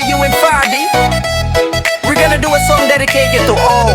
you and Fadi. We're gonna do a song dedicated to all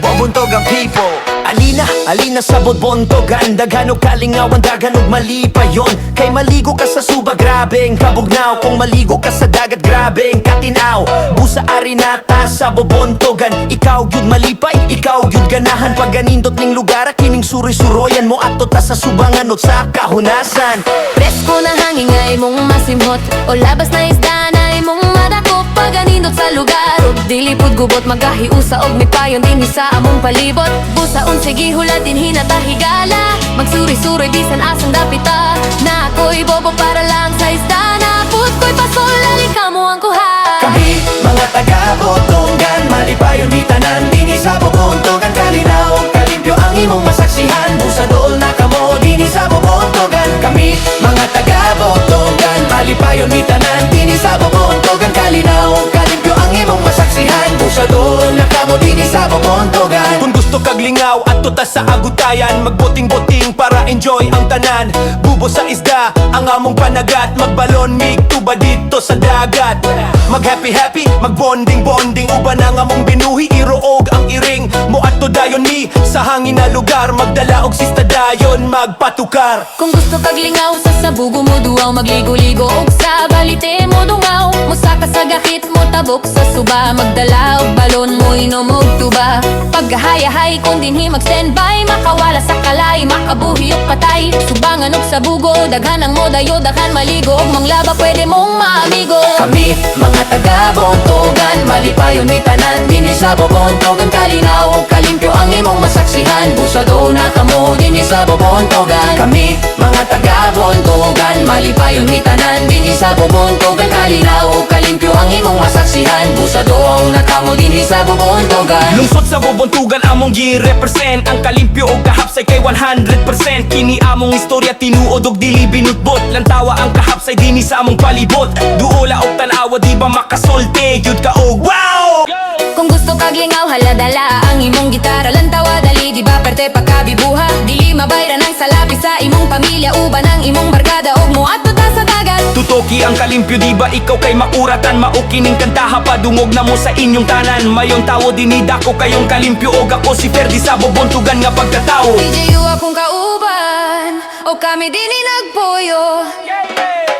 Bobontogan people. Alina, alina sa Bobontogan, daghan og kalingawan, daghan og mali pa yon. Kay maligo ka sa suba, grabeng kabugnaw. Kung maligo ka sa dagat, grabeng katinaw. Busa arinata sa Bobontogan, ikaw gyud malipay, ikaw gyud ganahan. Pag ganindot ning lugar, kining suroy-suroyan mo ato ta sa subangan o sa kahunasan. Presko na hangin nga imong masimhot, o labas na isda na imong madakop. Pag ganindot sa lugar, og dilipod gubot, magahiusa og mipayon din sa among palibot. Busa sige hula din hinata higala, magsuri-suri bisan asang dapita. Na ako'y bobo para lang sa isda, na put ko'y pasol, alika mo ang kuha. Kami, mga taga-Bobontogan, malipayon di tanan, dini sa Bobontogan. Kalinaw, kalimpyo ang imong masaksihan, busa dool na kamo, dini sa Bobontogan. Kami, mga taga-Bobontogan, malipayon di tanan, dini sa Bobontogan. Kalinaw, kalimpyo ang imong masaksihan, busa dool na kamo, dini sa Bobontogan. Kung gusto kag lingaw at tuta sa agutayan, magboting-boting para enjoy ang tanan. Bubo sa isda, ang among panagat, magbalon mig tuba dito sa dagat. Mag-happy-happy, mag-bonding-bonding, uban ang among binuhi, iroog ang iring mo at to dayon mi sa hangin na lugar. Magdala og sista dayon, magpatukar. Kung gusto kag lingaw sa sabugo mo duaw, magligo-ligo og sa balite mo dungaw. Musaka sa gakit mo tabok sa suba, magdala og balon mo inom og tuba. Paggahay-hay kung dinhi mag-standby, makawala sa kalay, makabuhi og patay. Subangan og sabugo, daghan ang modayo, daghan maligo og manglaba, pwede mong maamigo. Kami, mga taga-Bobontogan, malipayon ni tanan, dini sa Bobontogan. Kalinaw og kalimpyo ang imong masaksihan, busa doon na kamo, dini sa Bobontogan. Kami, mga taga-Bobontogan, malipayon ni tanan, dini sa Bobontogan. Kalinaw og kalimpyo ang imong masaksihan, busa doon na kamo, dini sa Bobontogan. Lungsod sa Bobontogan among gi-represent, ang kalimpyo og kahapsay kay 100%. Kini among istorya tinuod og dili binutbot, lantawa ang kahapsay dini sa among palibot. Duola og tanawa, di ba makasolte gyud ka og wow. Kung gusto kag lingaw, haladala ang imong gitara, lantawa dali, di ba perte pagkabibuha. Dili mabayran ang salapi sa imong pamilya, uban ang imong barkada og muadto ta sa dagat. Tutoki ang kalimpyo, di ba ikaw kay mauratan, maukining kantaha padungog na mo sa inyong tanan. Mayon tawo dinida ko kayong kalimpyo, og ako si Ferdi sa Bobontogan nga pagkatao. DJ akong kauban, o kami dini nagpuyo.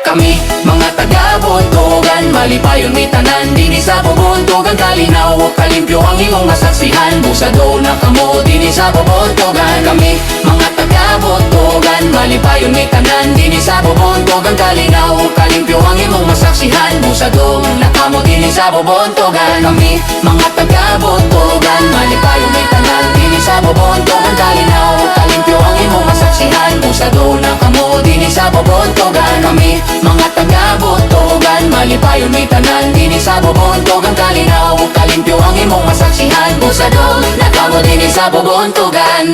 Kami, mga taga-Bobontogan, malipayon mi tanan, dini sa Bobontogan. Kalinaw og kalimpyo ang imong masaksihan, busa doon na kamo, dini sa Bobontogan. Kami, mga taga-Bobontogan, malipayon mi tanan, dini sa Bobontogan. Kalinaw og kalimpyo ang imong masaksihan, busa doon na kamo, dini sa Bobontogan. Kami, mga taga-Bobontogan, malipayon mi tanan, dini sa Bobontogan. Kalinaw og kalimpyo ang imong masaksihan, busa doon na kamo, dini sa Bobontogan. Kami, mga taga-Bobontogan, malipayon mi tanan, dini sa Bobontogan. Kalinaw og kalimpyo ang imong masaksihan, busa doon na kamo, dini sa Bobontogan.